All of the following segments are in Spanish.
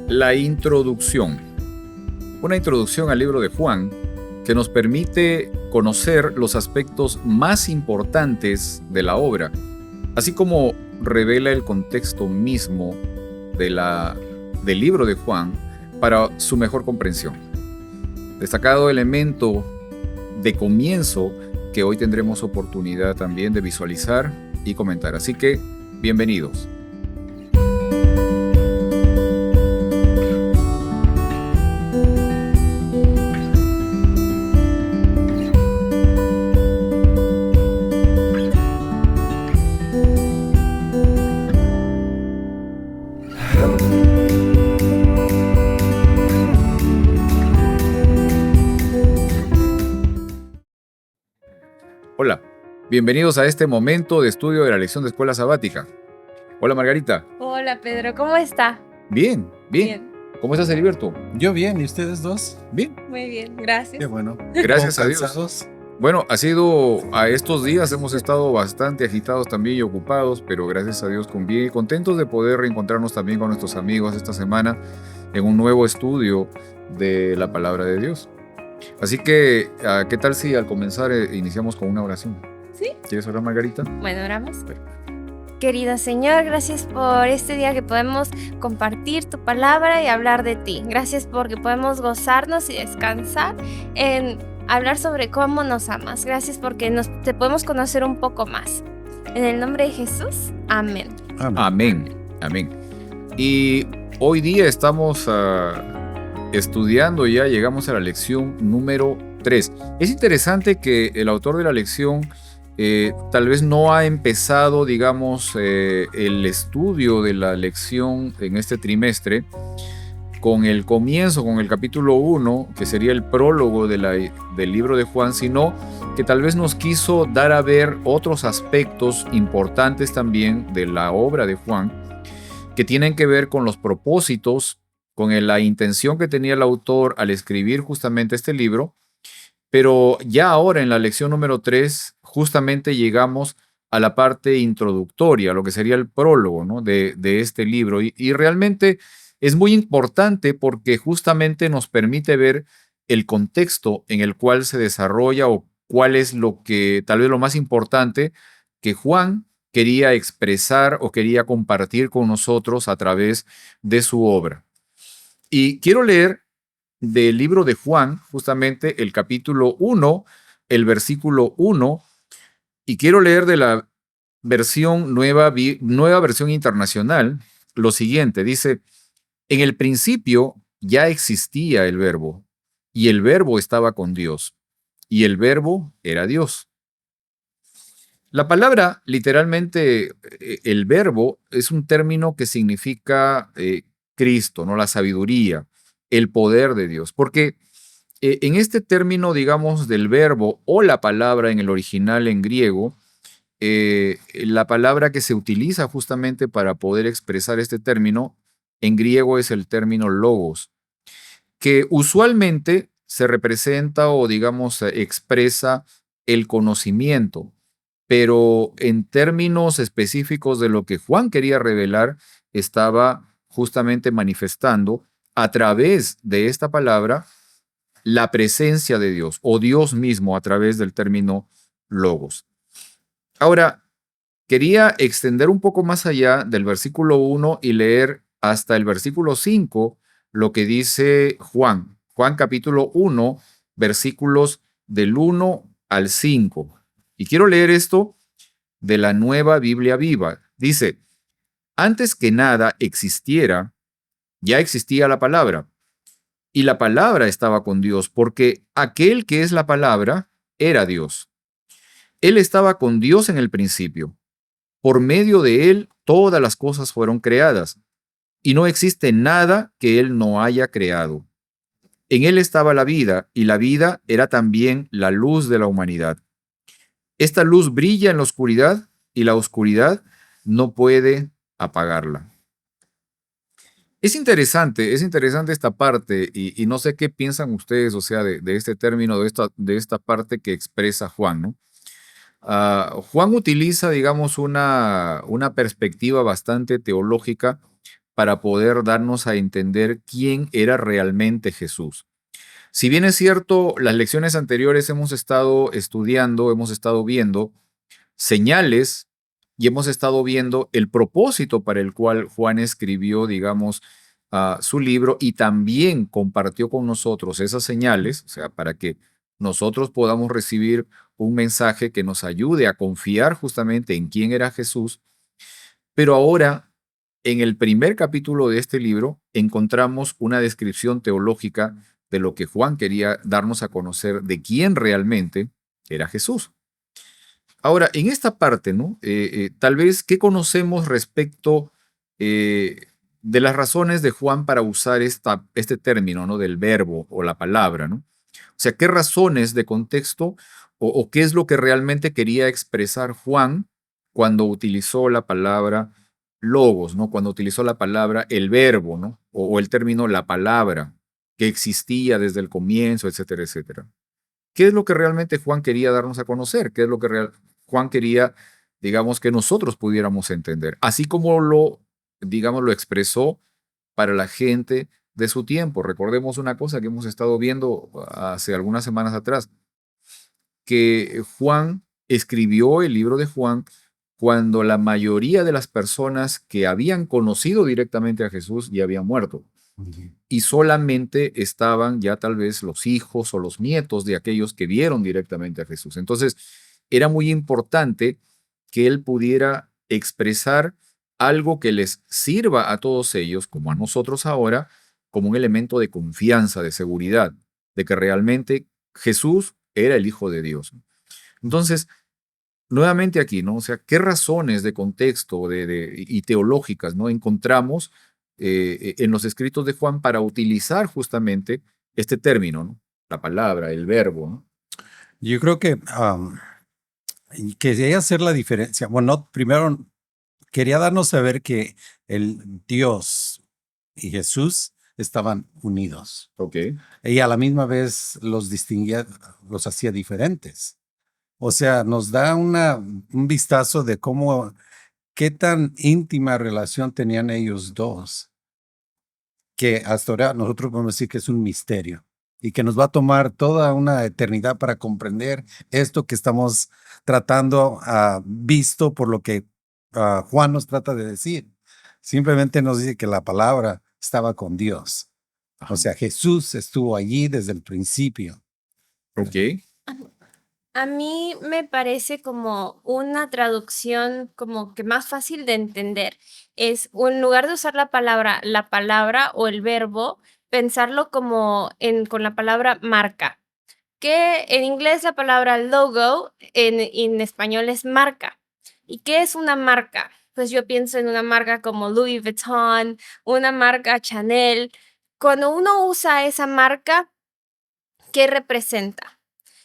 La introducción. Una introducción al libro de Juan que nos permite conocer los aspectos más importantes de la obra, así como revela el contexto mismo del libro de Juan para su mejor comprensión. Destacado elemento de comienzo que hoy tendremos oportunidad también de visualizar y comentar. Así que, bienvenidos. Hola, bienvenidos a este momento de estudio de la lección de escuela sabática. Hola Margarita. Hola Pedro, ¿cómo está? Bien. ¿Cómo estás, Heriberto? Yo bien, ¿y ustedes dos? Bien. Muy bien, gracias. Qué bueno. Gracias a Dios. ¿Cansados? Bueno, a estos días hemos estado bastante agitados también y ocupados, pero gracias a Dios con bien y contentos de poder reencontrarnos también con nuestros amigos esta semana en un nuevo estudio de la palabra de Dios. Así que, ¿qué tal si al comenzar iniciamos con una oración? ¿Sí? ¿Quieres orar, Margarita? Bueno, oramos. Querido Señor, gracias por este día que podemos compartir tu palabra y hablar de ti. Gracias porque podemos gozarnos y descansar en hablar sobre cómo nos amas. Gracias porque te podemos conocer un poco más. En el nombre de Jesús, amén. Amén. Y hoy día estamos estudiando, ya llegamos a la lección número 3. Es interesante que el autor de la lección tal vez no ha empezado, digamos, el estudio de la lección en este trimestre con el comienzo, con el capítulo 1, que sería el prólogo del libro de Juan, sino que tal vez nos quiso dar a ver otros aspectos importantes también de la obra de Juan, que tienen que ver con los propósitos, con la intención que tenía el autor al escribir justamente este libro. Pero ya ahora en la lección número 3, justamente llegamos a la parte introductoria, lo que sería el prólogo, ¿no?, de este libro. Y realmente es muy importante porque justamente nos permite ver el contexto en el cual se desarrolla o cuál es tal vez lo más importante que Juan quería expresar o quería compartir con nosotros a través de su obra. Y quiero leer del libro de Juan, justamente el capítulo 1, el versículo 1, y quiero leer de la versión nueva versión internacional, lo siguiente, dice: en el principio ya existía el verbo, y el verbo estaba con Dios, y el verbo era Dios. La palabra, literalmente, el verbo, es un término que significa Cristo, ¿no?, la sabiduría, el poder de Dios. Porque en este término, digamos, del verbo o la palabra en el original en griego, la palabra que se utiliza justamente para poder expresar este término en griego es el término logos, que usualmente se representa o, digamos, expresa el conocimiento, pero en términos específicos de lo que Juan quería revelar, estaba justamente manifestando a través de esta palabra la presencia de Dios o Dios mismo a través del término logos. Ahora, quería extender un poco más allá del versículo 1 y leer hasta el versículo 5 lo que dice Juan. Juan capítulo 1, versículos del 1 al 5. Y quiero leer esto de la Nueva Biblia Viva. Dice: antes que nada existiera, ya existía la palabra, y la palabra estaba con Dios, porque aquel que es la palabra era Dios. Él estaba con Dios en el principio. Por medio de él todas las cosas fueron creadas, y no existe nada que él no haya creado. En él estaba la vida, y la vida era también la luz de la humanidad. Esta luz brilla en la oscuridad, y la oscuridad no puede apagarla. Es interesante esta parte, y no sé qué piensan ustedes, o sea, de este término, de esta parte que expresa Juan, ¿no? Juan utiliza, digamos, una perspectiva bastante teológica para poder darnos a entender quién era realmente Jesús. Si bien es cierto, las lecciones anteriores hemos estado estudiando, hemos estado viendo señales y hemos estado viendo el propósito para el cual Juan escribió, digamos, su libro y también compartió con nosotros esas señales, o sea, para que nosotros podamos recibir un mensaje que nos ayude a confiar justamente en quién era Jesús. Pero ahora, en el primer capítulo de este libro, encontramos una descripción teológica de lo que Juan quería darnos a conocer de quién realmente era Jesús. Ahora, en esta parte, ¿no? Tal vez, ¿qué conocemos respecto de las razones de Juan para usar este término, ¿no? Del verbo o la palabra, ¿no? O sea, ¿qué razones de contexto o qué es lo que realmente quería expresar Juan cuando utilizó la palabra logos, ¿no? Cuando utilizó la palabra el verbo, ¿no? O el término la palabra que existía desde el comienzo, etcétera, etcétera. ¿Qué es lo que realmente Juan quería darnos a conocer? ¿Qué es lo que Juan quería, digamos, que nosotros pudiéramos entender? Así como digamos, lo expresó para la gente de su tiempo. Recordemos una cosa que hemos estado viendo hace algunas semanas atrás, que Juan escribió el libro de Juan cuando la mayoría de las personas que habían conocido directamente a Jesús ya habían muerto. Y solamente estaban ya tal vez los hijos o los nietos de aquellos que vieron directamente a Jesús. Entonces, era muy importante que él pudiera expresar algo que les sirva a todos ellos, como a nosotros ahora, como un elemento de confianza, de seguridad, de que realmente Jesús era el Hijo de Dios. Entonces, nuevamente aquí, ¿no? O sea, ¿qué razones de contexto y teológicas, ¿no? Encontramos en los escritos de Juan para utilizar justamente este término, ¿no? La palabra, el verbo, ¿no? Yo creo que quería hacer la diferencia. Bueno, primero quería darnos a ver que el Dios y Jesús estaban unidos. Ok. Y a la misma vez los distinguía, los hacía diferentes. O sea, nos da un vistazo de qué tan íntima relación tenían ellos dos, que hasta ahora nosotros podemos decir que es un misterio y que nos va a tomar toda una eternidad para comprender esto que estamos tratando, visto por lo que Juan nos trata de decir. Simplemente nos dice que la palabra estaba con Dios. O sea, Jesús estuvo allí desde el principio. Ok. A mí me parece como una traducción como que más fácil de entender. Es, en lugar de usar la palabra o el verbo, pensarlo como con la palabra marca, que en inglés la palabra logo, en español es marca. ¿Y qué es una marca? Pues yo pienso en una marca como Louis Vuitton, una marca Chanel. Cuando uno usa esa marca, ¿qué representa?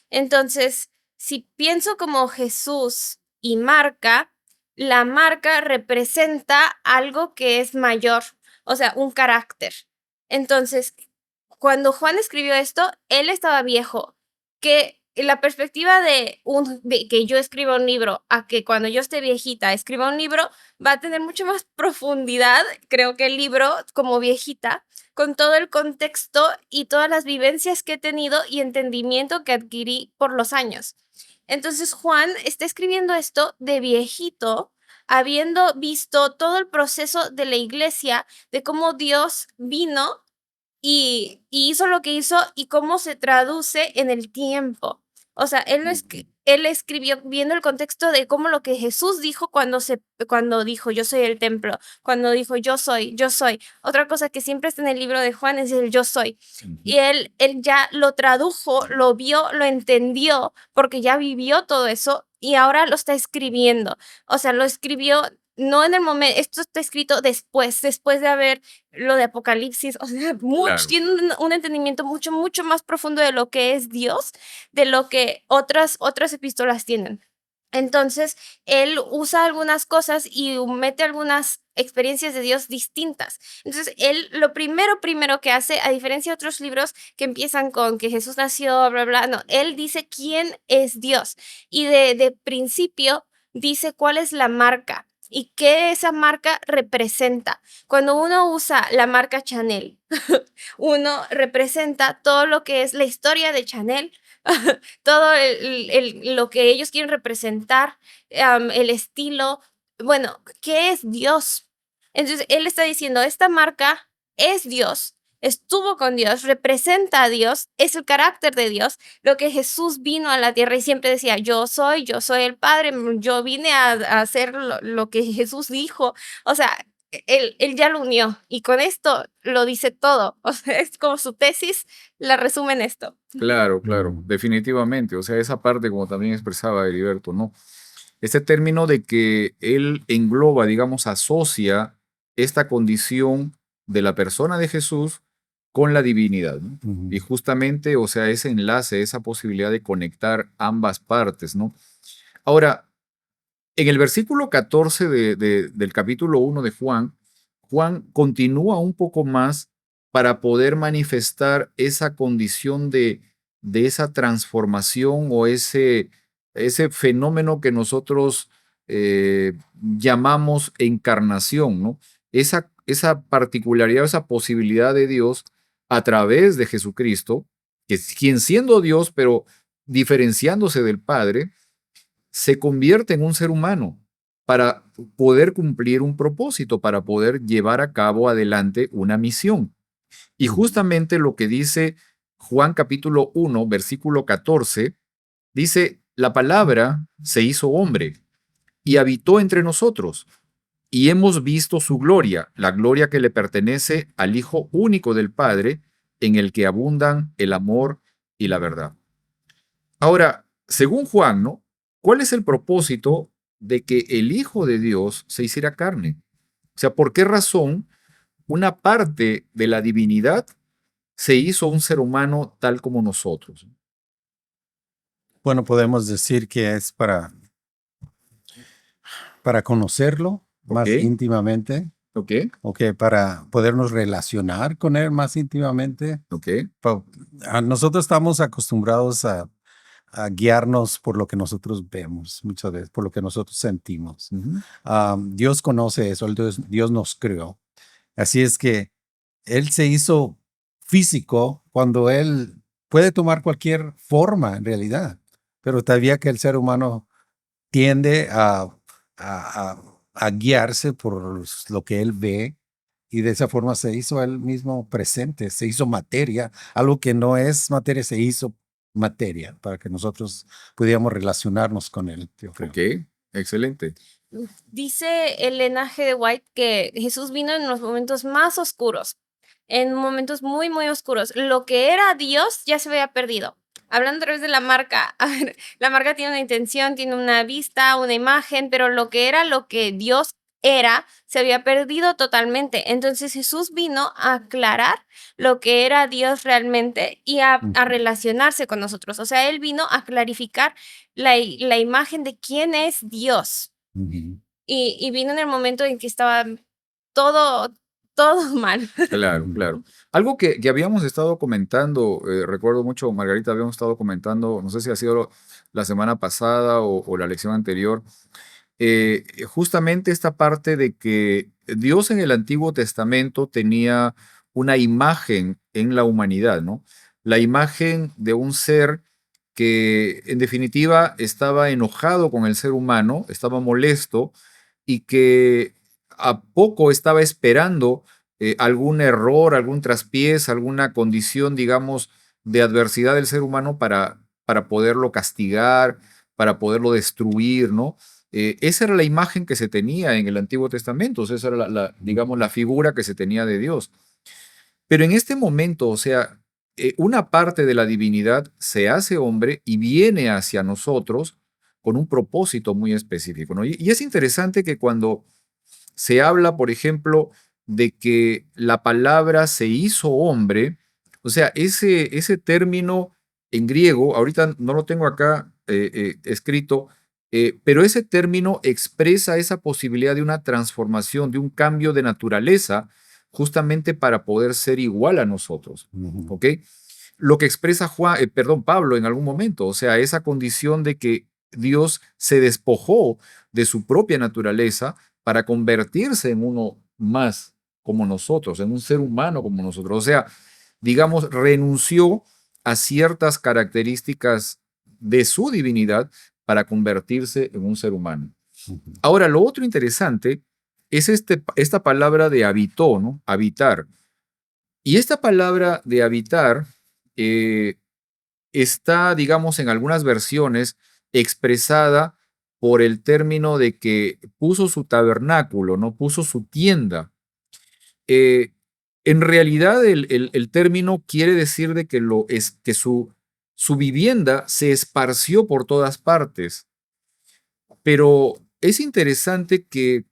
Entonces, si pienso como Jesús y marca, la marca representa algo que es mayor, o sea, un carácter. Entonces, cuando Juan escribió esto, él estaba viejo, que la perspectiva de que yo escriba un libro a que cuando yo esté viejita escriba un libro va a tener mucho más profundidad, creo que el libro como viejita, con todo el contexto y todas las vivencias que he tenido y entendimiento que adquirí por los años. Entonces Juan está escribiendo esto de viejito, habiendo visto todo el proceso de la iglesia, de cómo Dios vino y hizo lo que hizo y cómo se traduce en el tiempo. O sea, él escribió viendo el contexto de cómo lo que Jesús dijo cuando dijo yo soy el templo, cuando dijo yo soy, yo soy. Otra cosa que siempre está en el libro de Juan es el yo soy. Y él ya lo tradujo, lo vio, lo entendió, porque ya vivió todo eso y ahora lo está escribiendo. O sea, lo escribió no en el momento, esto está escrito después de haber lo de Apocalipsis, o sea, Claro. tiene un entendimiento mucho, mucho más profundo de lo que es Dios, de lo que otras epístolas tienen. Entonces, él usa algunas cosas y mete algunas experiencias de Dios distintas. Entonces, él lo primero que hace, a diferencia de otros libros que empiezan con que Jesús nació, bla, bla, no, él dice quién es Dios y de principio dice cuál es la marca. y qué esa marca representa. Cuando uno usa la marca Chanel, uno representa todo lo que es la historia de Chanel, todo lo que ellos quieren representar, el estilo. Bueno, ¿qué es Dios? Entonces, él está diciendo, esta marca es Dios, estuvo con Dios, representa a Dios, es el carácter de Dios, lo que Jesús vino a la tierra y siempre decía, yo soy el Padre, yo vine a hacer lo que Jesús dijo. O sea, él ya lo unió y con esto lo dice todo. O sea, es como su tesis, la resume en esto. Claro, claro, definitivamente. O sea, esa parte, como también expresaba Heriberto, ¿no? Este término de que él engloba, digamos, asocia esta condición de la persona de Jesús con la divinidad, ¿no? Y justamente, o sea, ese enlace, esa posibilidad de conectar ambas partes, ¿no? Ahora, en el versículo 14 del capítulo 1 de Juan, Juan continúa un poco más para poder manifestar esa condición de esa transformación o ese fenómeno que nosotros llamamos encarnación, ¿no? Esa particularidad, esa posibilidad de Dios a través de Jesucristo, que es quien siendo Dios, pero diferenciándose del Padre, se convierte en un ser humano para poder cumplir un propósito, para poder llevar a cabo adelante una misión. Y justamente lo que dice Juan capítulo 1, versículo 14, dice, la palabra se hizo hombre y habitó entre nosotros, y hemos visto su gloria, la gloria que le pertenece al Hijo único del Padre, en el que abundan el amor y la verdad. Ahora, según Juan, ¿no? ¿Cuál es el propósito de que el Hijo de Dios se hiciera carne? O sea, ¿por qué razón una parte de la divinidad se hizo un ser humano tal como nosotros? Bueno, podemos decir que es para conocerlo más Ok. íntimamente, Ok, para podernos relacionar con él más íntimamente. ok, Nosotros estamos acostumbrados a guiarnos por lo que nosotros vemos muchas veces, por lo que nosotros sentimos. Dios conoce eso, Dios nos creó. Así es que Él se hizo físico cuando Él puede tomar cualquier forma en realidad, pero todavía que el ser humano tiende a guiarse por lo que Él ve y de esa forma se hizo Él mismo presente, se hizo materia, algo que no es materia, se hizo materia para que nosotros pudiéramos relacionarnos con Él, yo creo. ok, excelente. Dice Elena G. de White que Jesús vino en los momentos más oscuros, en momentos muy, muy oscuros. Lo que era Dios ya se había perdido. Hablando a través de la marca, a ver, la marca tiene una intención, tiene una vista, una imagen, pero lo que era lo que Dios era, se había perdido totalmente. Entonces Jesús vino a aclarar lo que era Dios realmente y a relacionarse con nosotros. O sea, Él vino a clarificar la imagen de quién es Dios. Y vino en el momento en que estaba todo mal. Claro, claro. Algo que habíamos estado comentando, recuerdo mucho, Margarita, habíamos estado comentando, no sé si ha sido la semana pasada o la lección anterior, justamente esta parte de que Dios en el Antiguo Testamento tenía una imagen en la humanidad, ¿no? La imagen de un ser que en definitiva estaba enojado con el ser humano, estaba molesto y que a poco estaba esperando algún error, algún traspiés, alguna condición, digamos, de adversidad del ser humano para poderlo castigar, para poderlo destruir, ¿no? Esa era la imagen que se tenía en el Antiguo Testamento, o sea, esa era digamos, la figura que se tenía de Dios. Pero en este momento, o sea, una parte de la divinidad se hace hombre y viene hacia nosotros con un propósito muy específico, ¿no? Y es interesante que cuando se habla, por ejemplo, de que la palabra se hizo hombre, o sea, ese término en griego, ahorita no lo tengo acá escrito, pero ese término expresa esa posibilidad de una transformación, de un cambio de naturaleza, justamente para poder ser igual a nosotros, ¿ok? Lo que expresa Pablo en algún momento, o sea, esa condición de que Dios se despojó de su propia naturaleza para convertirse en uno más como nosotros, en un ser humano como nosotros. O sea, digamos, renunció a ciertas características de su divinidad para convertirse en un ser humano. Ahora, lo otro interesante es esta palabra de habitó, ¿no? Habitar. Y esta palabra de habitar está, digamos, en algunas versiones expresada por el término de que puso su tabernáculo, ¿no? Puso su tienda. Eh, en realidad, el término quiere decir de que, que su vivienda se esparció por todas partes. Pero es interesante que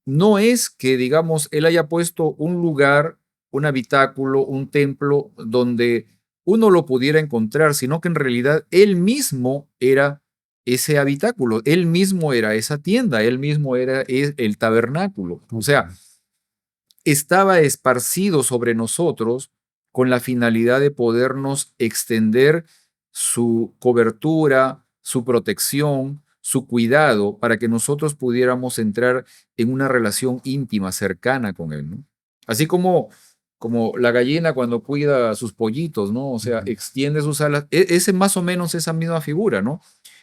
no es que, digamos, él haya puesto un lugar, un habitáculo, un templo donde uno lo pudiera encontrar, sino que en realidad él mismo era ese habitáculo, él mismo era esa tienda, él mismo era el tabernáculo. O sea, estaba esparcido sobre nosotros con la finalidad de podernos extender su cobertura, su protección, su cuidado, para que nosotros pudiéramos entrar en una relación íntima, cercana con él, ¿no? Así como la gallina cuando cuida a sus pollitos, ¿no? O sea, extiende sus alas. Ese más o menos esa misma figura, ¿no?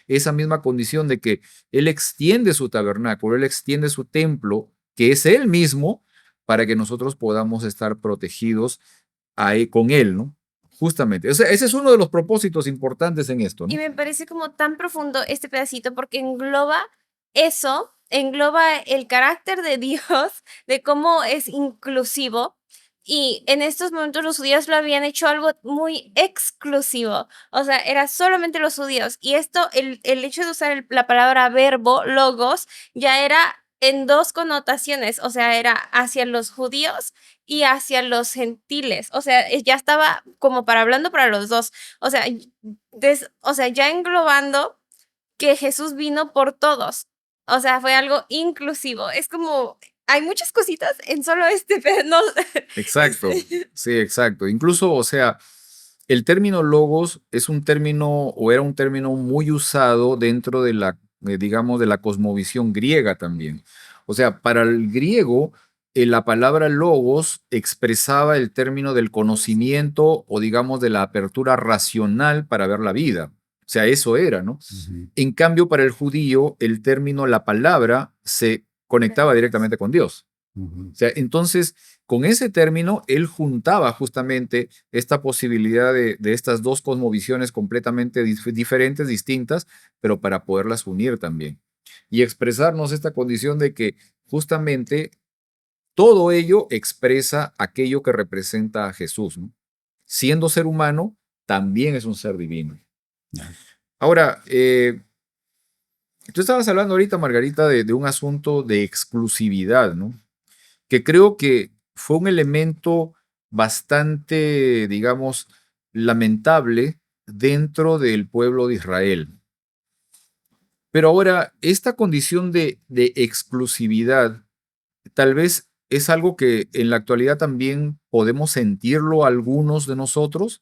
Esa misma condición de que él extiende su tabernáculo, él extiende su templo, que es él mismo, para que nosotros podamos estar protegidos ahí con él, ¿no? Justamente. O sea, ese es uno de los propósitos importantes en esto, ¿no? Y me parece como tan profundo este pedacito porque engloba eso, engloba el carácter de Dios, de cómo es inclusivo. Y en estos momentos los judíos lo habían hecho algo muy exclusivo. O sea, era solamente los judíos. Y esto, el hecho de usar la palabra verbo, logos, ya era en dos connotaciones. O sea, era hacia los judíos y hacia los gentiles. O sea, ya estaba como para hablando para los dos. O sea, ya englobando que Jesús vino por todos. O sea, fue algo inclusivo. Es como, hay muchas cositas en solo no. Exacto, sí, exacto. Incluso, o sea, el término logos es un término o era un término muy usado dentro de la, digamos, de la cosmovisión griega también. O sea, para el griego, la palabra logos expresaba el término del conocimiento o, digamos, de la apertura racional para ver la vida. O sea, eso era, ¿no? En cambio, para el judío, el término, la palabra, se conectaba directamente con Dios. O sea, entonces, con ese término, él juntaba justamente esta posibilidad de estas dos cosmovisiones completamente diferentes, distintas, pero para poderlas unir también. Y expresarnos esta condición de que justamente todo ello expresa aquello que representa a Jesús, ¿no? Siendo ser humano, también es un ser divino. Ahora, tú estabas hablando ahorita, Margarita, de un asunto de exclusividad, ¿no? Que creo que fue un elemento bastante, digamos, lamentable dentro del pueblo de Israel. Pero ahora, esta condición de exclusividad tal vez es algo que en la actualidad también podemos sentirlo algunos de nosotros.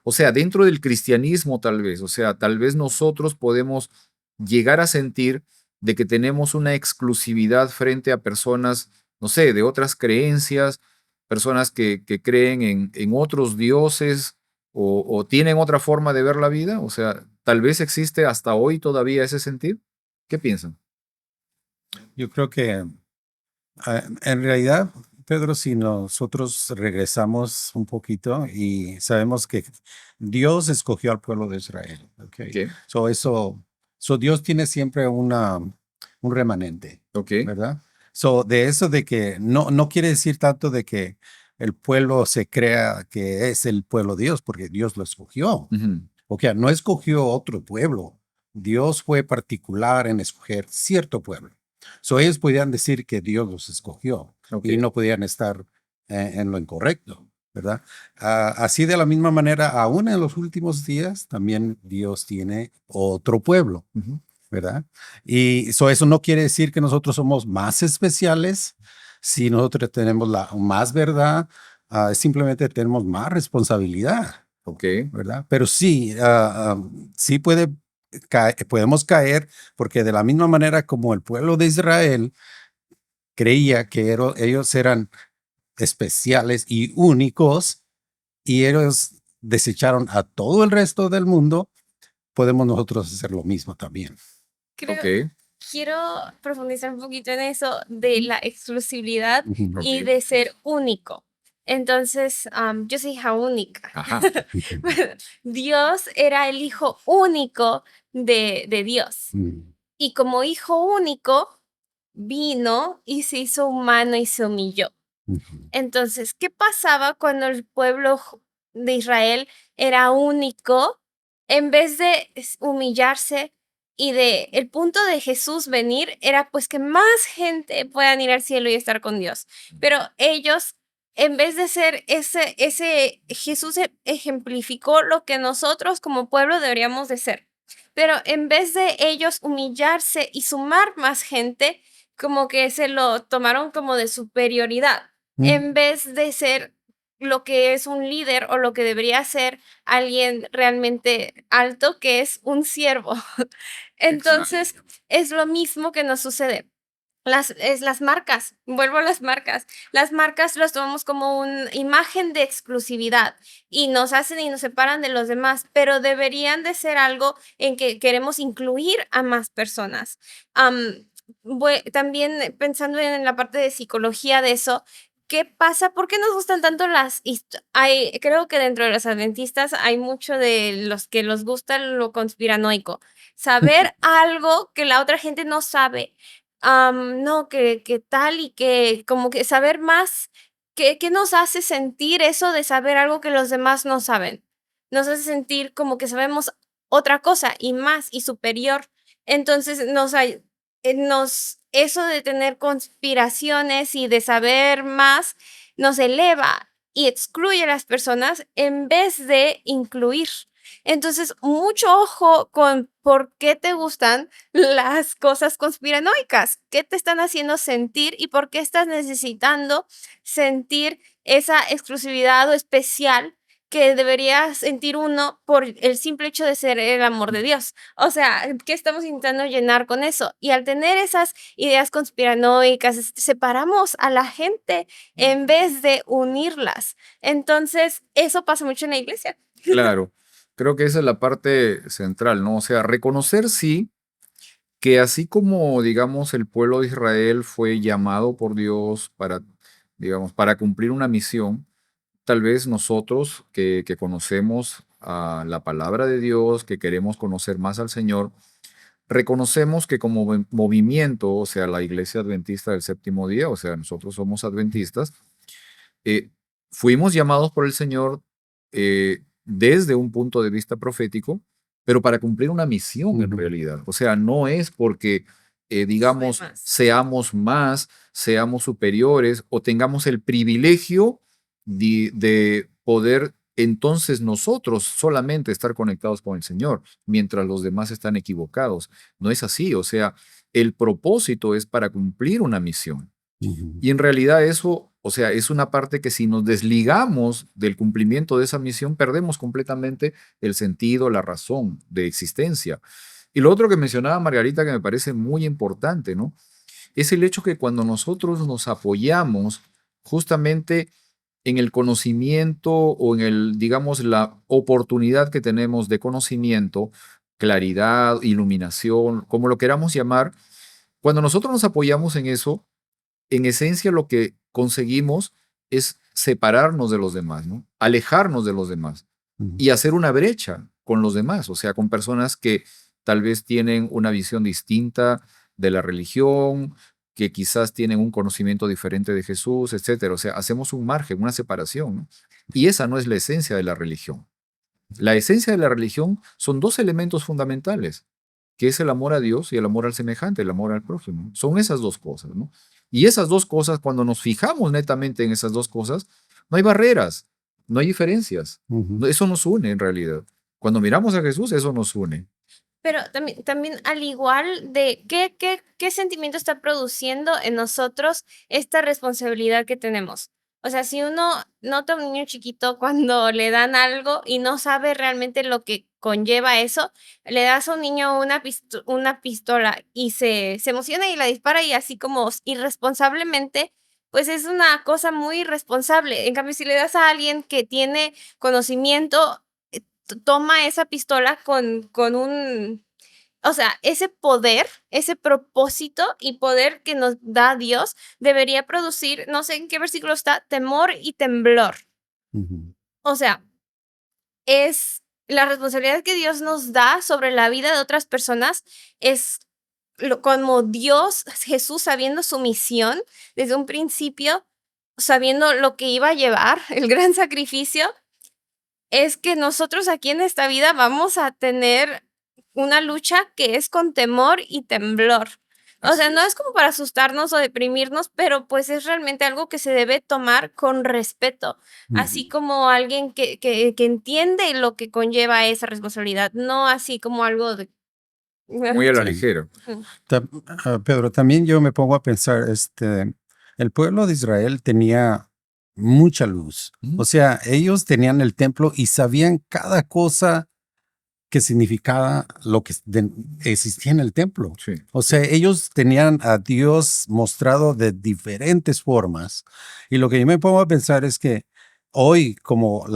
O sea, dentro del cristianismo tal vez, o sea, tal vez nosotros podemos llegar a sentir de que tenemos una exclusividad frente a personas, no sé, de otras creencias, personas que creen en otros dioses o tienen otra forma de ver la vida. O sea, tal vez existe hasta hoy todavía ese sentir. ¿Qué piensan? Yo creo que en realidad, Pedro, si nosotros regresamos un poquito y sabemos que Dios escogió al pueblo de Israel, ¿ok? ¿Qué? So Dios tiene siempre un remanente, Ok. ¿verdad? So de eso de que no quiere decir tanto de que el pueblo se crea que es el pueblo de Dios, porque Dios lo escogió. Ujú. O sea, no escogió otro pueblo. Dios fue particular en escoger cierto pueblo. So ellos podían decir que Dios los escogió Ok. y no podían estar en lo incorrecto, ¿verdad? Así de la misma manera, aún en los últimos días, también Dios tiene otro pueblo, Ujú. ¿verdad? Y eso no quiere decir que nosotros somos más especiales, si nosotros tenemos la más verdad, simplemente tenemos más responsabilidad. Ok. ¿Verdad? Pero sí, sí podemos caer, porque de la misma manera como el pueblo de Israel creía que ellos eran especiales y únicos y ellos desecharon a todo el resto del mundo, podemos nosotros hacer lo mismo también. Creo, quiero profundizar un poquito en eso de la exclusividad Ujú. y Ok. de ser único. Entonces, yo soy hija única. Ajá. Bueno, Dios era el hijo único de Dios. Mm. Y como hijo único, vino y se hizo humano y se humilló. Ujú. Entonces, ¿qué pasaba cuando el pueblo de Israel era único? En vez de humillarse y de el punto de Jesús venir era pues que más gente puedan ir al cielo y estar con Dios. Pero ellos, en vez de ser ese Jesús ejemplificó lo que nosotros como pueblo deberíamos de ser. Pero en vez de ellos humillarse y sumar más gente, como que se lo tomaron como de superioridad Mm. en vez de ser lo que es un líder o lo que debería ser alguien realmente alto, que es un siervo. Exacto. Entonces, es lo mismo que nos sucede. Las marcas, vuelvo a las marcas. Las marcas las tomamos como una imagen de exclusividad y nos hacen y nos separan de los demás, pero deberían de ser algo en que queremos incluir a más personas. También pensando en la parte de psicología de eso, ¿qué pasa? ¿Por qué nos gustan tanto creo que dentro de los adventistas hay mucho de los que les gusta lo conspiranoico, saber algo que la otra gente no sabe. No, que tal y que como que saber más, ¿qué nos hace sentir eso de saber algo que los demás no saben? Nos hace sentir como que sabemos otra cosa y más y superior. Entonces eso de tener conspiraciones y de saber más nos eleva y excluye a las personas en vez de incluir. Entonces, mucho ojo con por qué te gustan las cosas conspiranoicas, qué te están haciendo sentir y por qué estás necesitando sentir esa exclusividad o especial que debería sentir uno por el simple hecho de ser el amor de Dios. O sea, ¿qué estamos intentando llenar con eso? Y al tener esas ideas conspiranoicas, separamos a la gente en vez de unirlas. Entonces, eso pasa mucho en la iglesia. Claro. Creo que esa es la parte central, ¿no? O sea, reconocer sí que así como, digamos, el pueblo de Israel fue llamado por Dios para, digamos, para cumplir una misión, tal vez nosotros que conocemos la palabra de Dios, que queremos conocer más al Señor, reconocemos que como movimiento, o sea, la Iglesia Adventista del Séptimo Día, o sea, nosotros somos adventistas, eh, fuimos llamados por el Señor desde un punto de vista profético, pero para cumplir una misión en Ujú. realidad. O sea, no es porque, digamos, Soy más. seamos más, seamos superiores o tengamos el privilegio de poder entonces nosotros solamente estar conectados con el Señor, mientras los demás están equivocados. No es así, o sea, el propósito es para cumplir una misión. Ujú. Y en realidad eso, o sea, es una parte que si nos desligamos del cumplimiento de esa misión, perdemos completamente el sentido, la razón de existencia. Y lo otro que mencionaba Margarita, que me parece muy importante, ¿no? Es el hecho que cuando nosotros nos apoyamos justamente en el conocimiento o en el, digamos, la oportunidad que tenemos de conocimiento, claridad, iluminación, como lo queramos llamar, cuando nosotros nos apoyamos en eso, en esencia lo que conseguimos es separarnos de los demás, ¿no? Alejarnos de los demás Ujú. y hacer una brecha con los demás, o sea, con personas que tal vez tienen una visión distinta de la religión, que quizás tienen un conocimiento diferente de Jesús, etcétera. O sea, hacemos un margen, una separación, ¿no? Y esa no es la esencia de la religión. La esencia de la religión son dos elementos fundamentales, que es el amor a Dios y el amor al semejante, el amor al prójimo. Son esas dos cosas, ¿no? Y esas dos cosas, cuando nos fijamos netamente en esas dos cosas, no hay barreras, no hay diferencias. Ujú. Eso nos une en realidad. Cuando miramos a Jesús, eso nos une. Pero también al igual de qué sentimiento está produciendo en nosotros esta responsabilidad que tenemos. O sea, si uno nota a un niño chiquito cuando le dan algo y no sabe realmente lo que conlleva eso, le das a un niño una pistola y se emociona y la dispara y así como irresponsablemente, pues es una cosa muy irresponsable. En cambio, si le das a alguien que tiene conocimiento, toma esa pistola con un, o sea, ese poder, ese propósito y poder que nos da Dios debería producir, no sé en qué versículo está, temor y temblor. Ujú. O sea, es la responsabilidad que Dios nos da sobre la vida de otras personas, es como Dios, Jesús, sabiendo su misión desde un principio, sabiendo lo que iba a llevar, el gran sacrificio, es que nosotros aquí en esta vida vamos a tener una lucha que es con temor y temblor. O Así sea, no es. es como para asustarnos o deprimirnos, pero pues es realmente algo que se debe tomar con respeto, así Ujú. como alguien que entiende lo que conlleva esa responsabilidad, no así como algo de... Muy a la Sí. ligera. Ta- Pedro, también yo me pongo a pensar, el pueblo de Israel tenía mucha luz. Ujú. O sea, ellos tenían el templo y sabían cada cosa que significaba lo que existía en el templo. Sí, O sí. sea, ellos tenían a Dios mostrado de diferentes formas. Y lo que yo me pongo a pensar es que hoy, como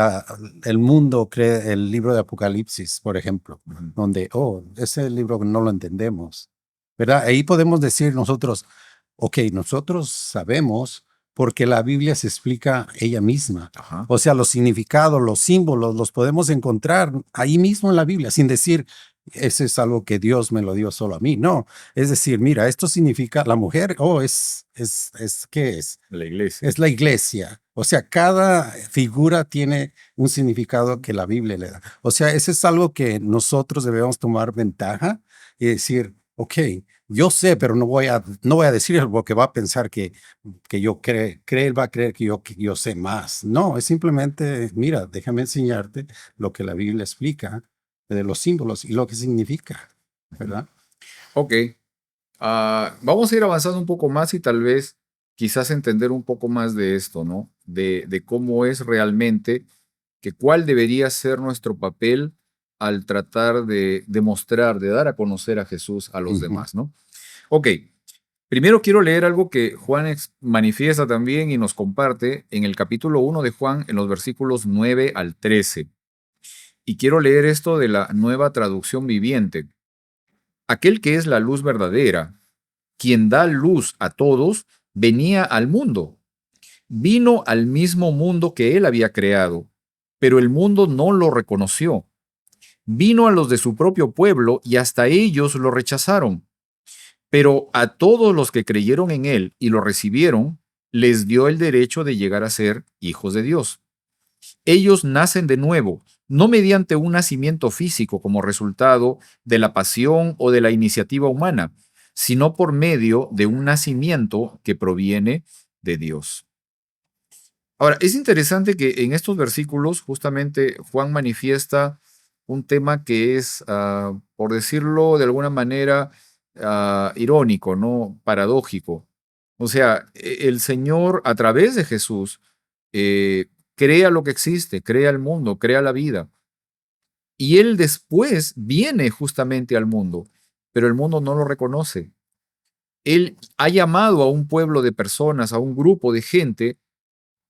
el mundo cree el libro de Apocalipsis, por ejemplo, Ujú. donde, oh, ese libro no lo entendemos, ¿verdad? Ahí podemos decir nosotros, ok, nosotros sabemos porque la Biblia se explica ella misma. Ajá. O sea, los significados, los símbolos, los podemos encontrar ahí mismo en la Biblia, sin decir, ese es algo que Dios me lo dio solo a mí. No, es decir, mira, esto significa la mujer, oh, ¿qué es? La iglesia. Es la iglesia. O sea, cada figura tiene un significado que la Biblia le da. O sea, eso es algo que nosotros debemos tomar ventaja y decir, ok, yo sé, pero no voy a decir porque va a pensar que yo él va a creer que yo sé más. No, es simplemente, mira, déjame enseñarte lo que la Biblia explica de los símbolos y lo que significa, ¿verdad? Ok. Vamos a ir avanzando un poco más y tal vez quizás entender un poco más de esto, ¿no? De cómo es realmente, que cuál debería ser nuestro papel al tratar de demostrar, de dar a conocer a Jesús a los Ujú, demás, ¿no? Ok. Primero quiero leer algo que Juan manifiesta también y nos comparte en el capítulo 1 de Juan, en los versículos 9 al 13. Y quiero leer esto de la Nueva Traducción Viviente. Aquel que es la luz verdadera, quien da luz a todos, venía al mundo. Vino al mismo mundo que él había creado, pero el mundo no lo reconoció. Vino a los de su propio pueblo y hasta ellos lo rechazaron. Pero a todos los que creyeron en él y lo recibieron, les dio el derecho de llegar a ser hijos de Dios. Ellos nacen de nuevo, no mediante un nacimiento físico como resultado de la pasión o de la iniciativa humana, sino por medio de un nacimiento que proviene de Dios. Ahora, es interesante que en estos versículos justamente Juan manifiesta un tema que es, por decirlo de alguna manera, irónico, ¿no? Paradójico. O sea, el Señor a través de Jesús eh, crea lo que existe, crea el mundo, crea la vida. Y Él después viene justamente al mundo, pero el mundo no lo reconoce. Él ha llamado a un pueblo de personas, a un grupo de gente,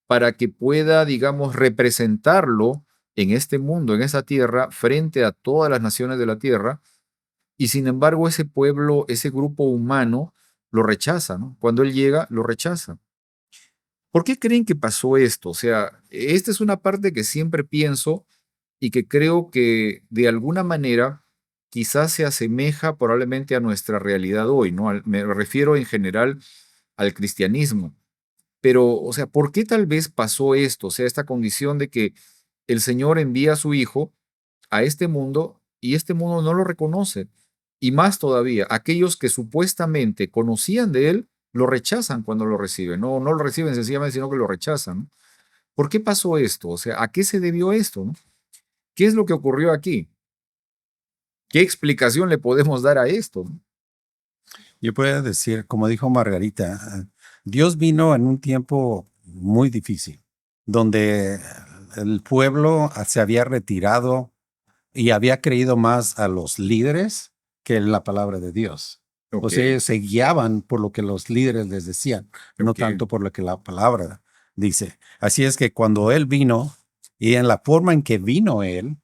para que pueda, digamos, representarlo en este mundo, en esa tierra, frente a todas las naciones de la tierra. Y sin embargo, ese pueblo, ese grupo humano, lo rechaza, ¿no? Cuando Él llega, lo rechaza. ¿Por qué creen que pasó esto? O sea, esta es una parte que siempre pienso y que creo que de alguna manera quizás se asemeja probablemente a nuestra realidad hoy, ¿no? Me refiero en general al cristianismo. Pero, o sea, ¿por qué tal vez pasó esto? O sea, esta condición de que el Señor envía a su Hijo a este mundo y este mundo no lo reconoce. Y más todavía, aquellos que supuestamente conocían de Él, lo rechazan cuando lo reciben. No, no lo reciben sencillamente, sino que lo rechazan, ¿no? ¿Por qué pasó esto? O sea, ¿a qué se debió esto, no? ¿Qué es lo que ocurrió aquí? ¿Qué explicación le podemos dar a esto, no? Yo puedo decir, como dijo Margarita, Dios vino en un tiempo muy difícil, donde el pueblo se había retirado y había creído más a los líderes que en la palabra de Dios. O sea, Ok, ellos se guiaban por lo que los líderes les decían, no ok, tanto por lo que la palabra dice. Así es que cuando él vino y en la forma en que vino él,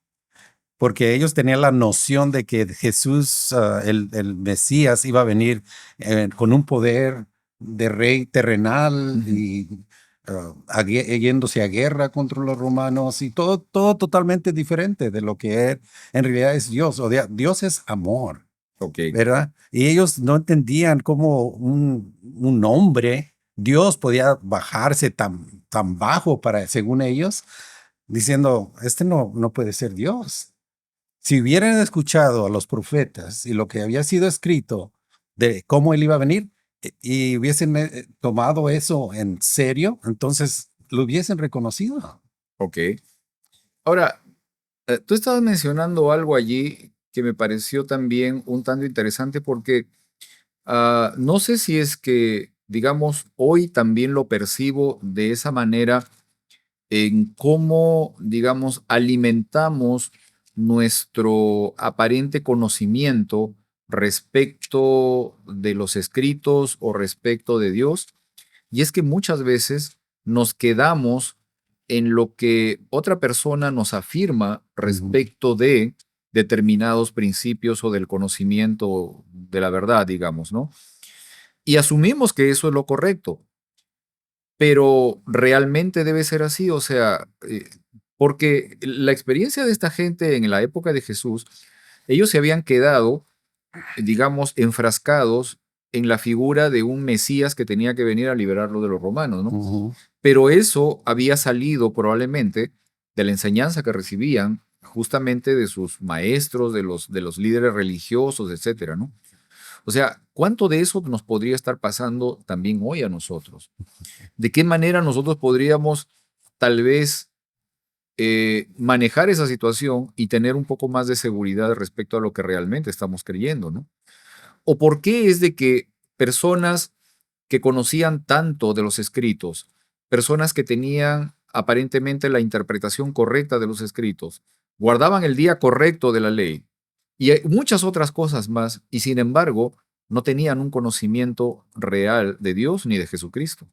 porque ellos tenían la noción de que Jesús, el Mesías, iba a venir con un poder de rey terrenal ujú, y yéndose a guerra contra los romanos y todo totalmente diferente de lo que en realidad es Dios. O sea, Dios es amor, ok, ¿verdad? Y ellos no entendían cómo un hombre, Dios podía bajarse tan bajo para, según ellos, diciendo, este no puede ser Dios. Si hubieran escuchado a los profetas y lo que había sido escrito de cómo él iba a venir y hubiesen tomado eso en serio, entonces lo hubiesen reconocido. ok. Ahora, tú estabas mencionando algo allí que me pareció también un tanto interesante porque no sé si es que, digamos, hoy también lo percibo de esa manera en cómo, digamos, alimentamos nuestro aparente conocimiento respecto de los escritos o respecto de Dios. Y es que muchas veces nos quedamos en lo que otra persona nos afirma Ujú, respecto de determinados principios o del conocimiento de la verdad, digamos, ¿no? Y asumimos que eso es lo correcto, pero realmente debe ser así, o sea, porque la experiencia de esta gente en la época de Jesús, ellos se habían quedado, digamos, enfrascados en la figura de un Mesías que tenía que venir a liberarlo de los romanos, ¿no? ujú, Pero eso había salido probablemente de la enseñanza que recibían justamente de sus maestros, de los líderes religiosos, etcétera, ¿no? O sea, ¿cuánto de eso nos podría estar pasando también hoy a nosotros? ¿De qué manera nosotros podríamos tal vez manejar esa situación y tener un poco más de seguridad respecto a lo que realmente estamos creyendo, ¿no? ¿O por qué es de que personas que conocían tanto de los escritos, personas que tenían aparentemente la interpretación correcta de los escritos, guardaban el día correcto de la ley y hay muchas otras cosas más, y sin embargo no tenían un conocimiento real de Dios ni de Jesucristo?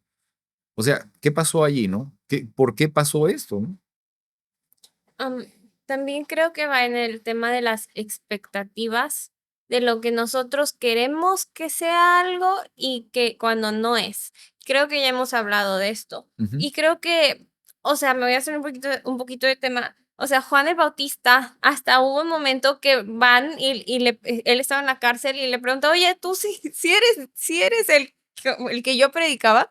O sea, ¿qué pasó allí, no? ¿Por qué pasó esto, no? Am, También creo que va en el tema de las expectativas, de lo que nosotros queremos que sea algo y que cuando no es. Creo que ya hemos hablado de esto. Ujú, Y creo que, o sea, me voy a hacer un poquito de tema. O sea, Juan el Bautista, hasta hubo un momento que van él estaba en la cárcel y le pregunta, oye, tú si eres el que yo predicaba.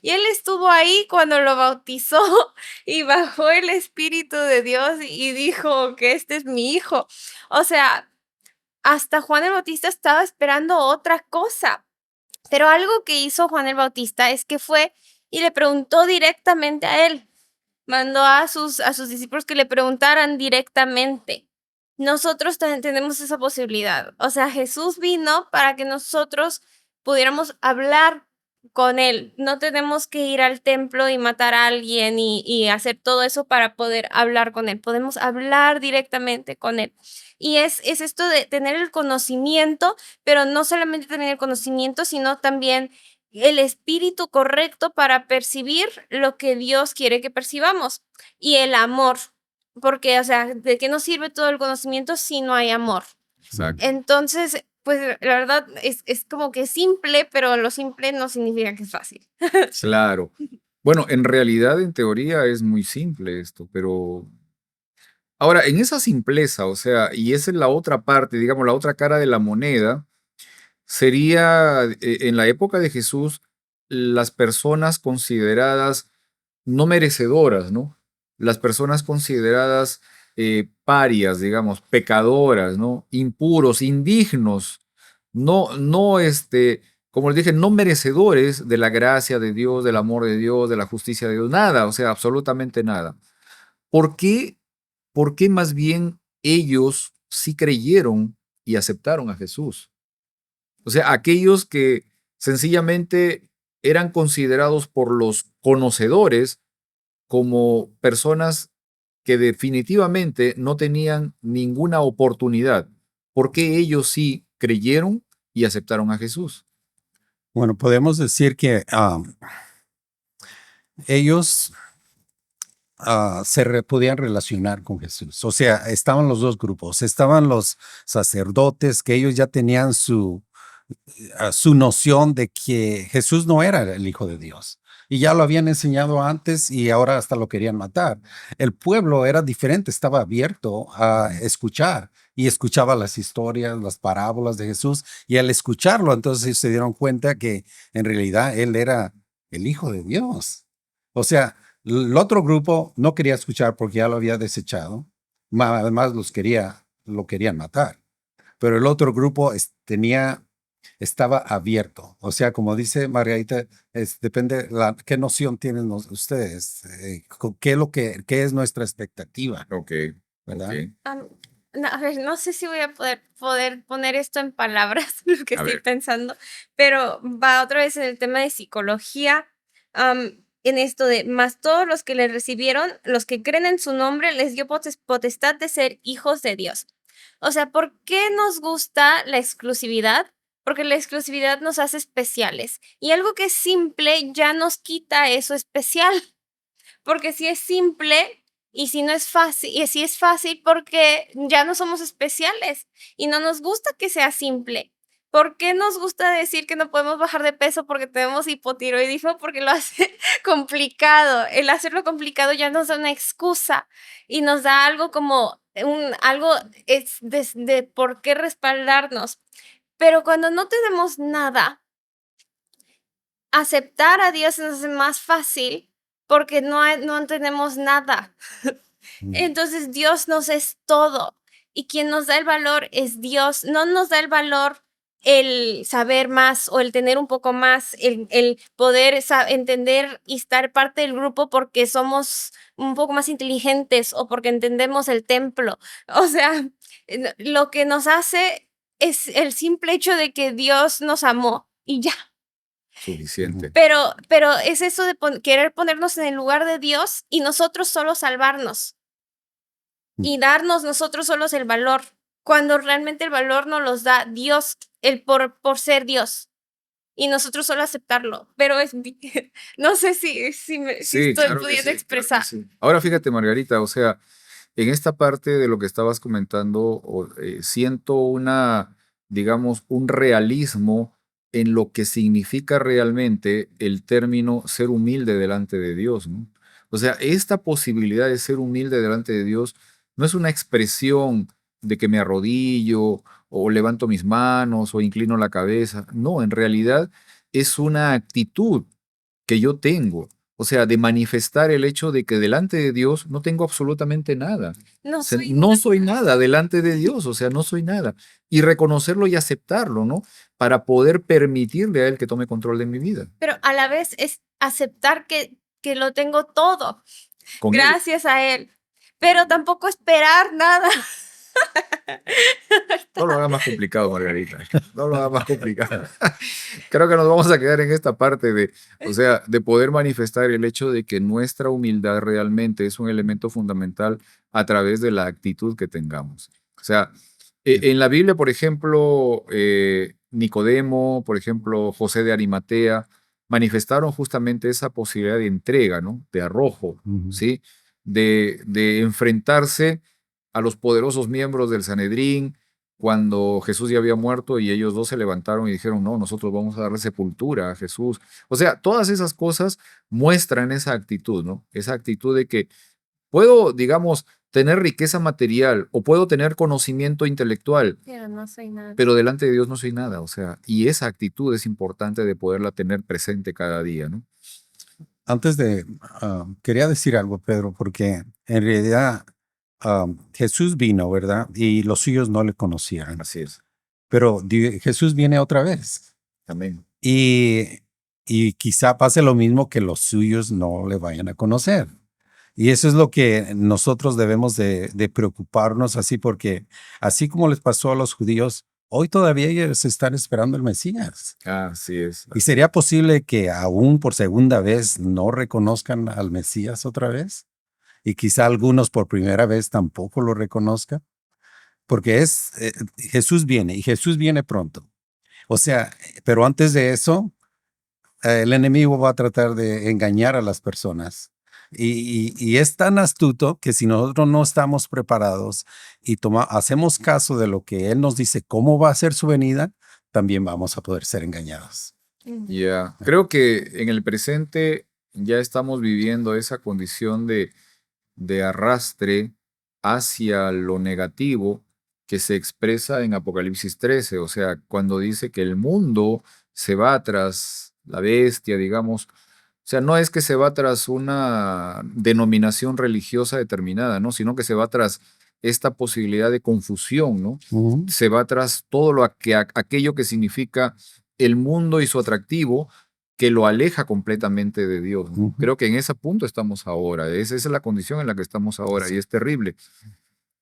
Y él estuvo ahí cuando lo bautizó y bajó el Espíritu de Dios y dijo que este es mi hijo. O sea, hasta Juan el Bautista estaba esperando otra cosa. Pero algo que hizo Juan el Bautista es que fue y le preguntó directamente a él. Mandó a sus discípulos que le preguntaran directamente. Nosotros también tenemos esa posibilidad. O sea, Jesús vino para que nosotros pudiéramos hablar con él. No tenemos que ir al templo y matar a alguien y hacer todo eso para poder hablar con él. Podemos hablar directamente con él. Y es esto de tener el conocimiento, pero no solamente tener el conocimiento, sino también el espíritu correcto para percibir lo que Dios quiere que percibamos y el amor, porque, o sea, ¿de qué nos sirve todo el conocimiento si no hay amor? ujú. exacto, Entonces, pues la verdad es como que simple, pero lo simple no significa que es fácil. claro. Bueno, en realidad, en teoría es muy simple esto, pero ahora, en esa simpleza, o sea, y esa es la otra parte, digamos, la otra cara de la moneda, sería en la época de Jesús las personas consideradas no merecedoras, ¿no? Las personas consideradas parias, digamos, pecadoras, ¿no? Impuros, indignos, no, como les dije, no merecedores de la gracia de Dios, del amor de Dios, de la justicia de Dios, nada, o sea, absolutamente nada. ¿Por qué, por qué más bien ellos sí creyeron y aceptaron a Jesús? O sea, aquellos que sencillamente eran considerados por los conocedores como personas que definitivamente no tenían ninguna oportunidad. ¿Por qué ellos sí creyeron y aceptaron a Jesús? Bueno, podemos decir que ellos podían relacionar con Jesús. O sea, estaban los dos grupos. Estaban los sacerdotes, que ellos ya tenían su noción de que Jesús no era el Hijo de Dios. Y ya lo habían enseñado antes y ahora hasta lo querían matar. El pueblo era diferente, estaba abierto a escuchar y escuchaba las historias, las parábolas de Jesús. Y al escucharlo, entonces ellos se dieron cuenta que en realidad él era el Hijo de Dios. O sea, el otro grupo no quería escuchar porque ya lo había desechado. Además, lo querían matar. Pero el otro grupo estaba abierto. O sea, como dice Margarita, depende qué noción tienen ustedes, qué es nuestra expectativa, Ok, ¿verdad? ok. A ver, no sé si voy a poder poner esto en palabras, lo que A estoy ver. pensando, pero va otra vez en el tema de psicología, en esto de, más todos los que le recibieron, los que creen en su nombre, les dio potestad de ser hijos de Dios. O sea, ¿por qué nos gusta la exclusividad? Porque la exclusividad nos hace especiales. Y algo que es simple ya nos quita eso especial. Porque si es simple y si no es fácil, y si es fácil porque ya no somos especiales y no nos gusta que sea simple. ¿Por qué nos gusta decir que no podemos bajar de peso porque tenemos hipotiroidismo? Porque lo hace complicado. El hacerlo complicado ya nos da una excusa y nos da algo como algo es de por qué respaldarnos. Pero cuando no tenemos nada, aceptar a Dios nos hace más fácil porque no tenemos nada. Entonces Dios nos es todo y quien nos da el valor es Dios. No nos da el valor el saber más o el tener un poco más, el poder entender y estar parte del grupo porque somos un poco más inteligentes o porque entendemos el templo. O sea, lo que nos hace es el simple hecho de que Dios nos amó y ya. Suficiente. Pero es eso de querer ponernos en el lugar de Dios y nosotros solo salvarnos y darnos nosotros solos el valor, cuando realmente el valor nos los da Dios, el por ser Dios, y nosotros solo aceptarlo. Pero no sé si estoy Claro que pudiendo sí, expresar. claro que sí. Ahora fíjate, Margarita, o sea, en esta parte de lo que estabas comentando, siento digamos, un realismo en lo que significa realmente el término ser humilde delante de Dios, ¿no? O sea, esta posibilidad de ser humilde delante de Dios no es una expresión de que me arrodillo o levanto mis manos o inclino la cabeza. No, en realidad es una actitud que yo tengo. O sea, de manifestar el hecho de que delante de Dios no tengo absolutamente nada. No O sea, soy no nada. soy nada delante de Dios, o sea, no soy nada. Y reconocerlo y aceptarlo, ¿no? Para poder permitirle a Él que tome control de mi vida. Pero a la vez es aceptar que lo tengo todo, Con Él. gracias a Él, pero tampoco esperar nada. No lo hagas más complicado, Margarita. No lo hagas más complicado. Creo que nos vamos a quedar en esta parte o sea, de poder manifestar el hecho de que nuestra humildad realmente es un elemento fundamental a través de la actitud que tengamos. O sea, en la Biblia, por ejemplo, Nicodemo, por ejemplo, José de Arimatea, manifestaron justamente esa posibilidad de entrega, ¿no? De arrojo, ¿sí? De enfrentarse a los poderosos miembros del Sanedrín cuando Jesús ya había muerto y ellos dos se levantaron y dijeron, no, nosotros vamos a darle sepultura a Jesús. O sea, todas esas cosas muestran esa actitud, ¿no? Esa actitud de que puedo, digamos, tener riqueza material o puedo tener conocimiento intelectual, Pero no soy nada. pero delante de Dios no soy nada. O sea, y esa actitud es importante de poderla tener presente cada día, ¿no? Antes quería decir algo, Pedro, porque en realidad Jesús vino, ¿verdad? Y los suyos no le conocían. Así es. Pero Jesús viene otra vez. Amén. Y quizá pase lo mismo, que los suyos no le vayan a conocer. Y eso es lo que nosotros debemos de preocuparnos así, porque así como les pasó a los judíos, hoy todavía ellos están esperando el Mesías. Así es. ¿Y sería posible que aún por segunda vez no reconozcan al Mesías otra vez? Y quizá algunos por primera vez tampoco lo reconozcan. Porque Jesús viene y Jesús viene pronto. O sea, pero antes de eso, el enemigo va a tratar de engañar a las personas. Y es tan astuto que si nosotros no estamos preparados y hacemos caso de lo que Él nos dice, cómo va a ser su venida, también vamos a poder ser engañados. Ya, creo que en el presente ya estamos viviendo esa condición de arrastre hacia lo negativo que se expresa en Apocalipsis 13, o sea, cuando dice que el mundo se va tras la bestia, digamos, o sea, no es que se va tras una denominación religiosa determinada, ¿no? Sino que se va tras esta posibilidad de confusión, ¿no? Ujú. Se va tras todo aquello que significa el mundo y su atractivo, que lo aleja completamente de Dios, ¿no? Ujú. Creo que en ese punto estamos ahora, esa es la condición en la que estamos ahora y es terrible.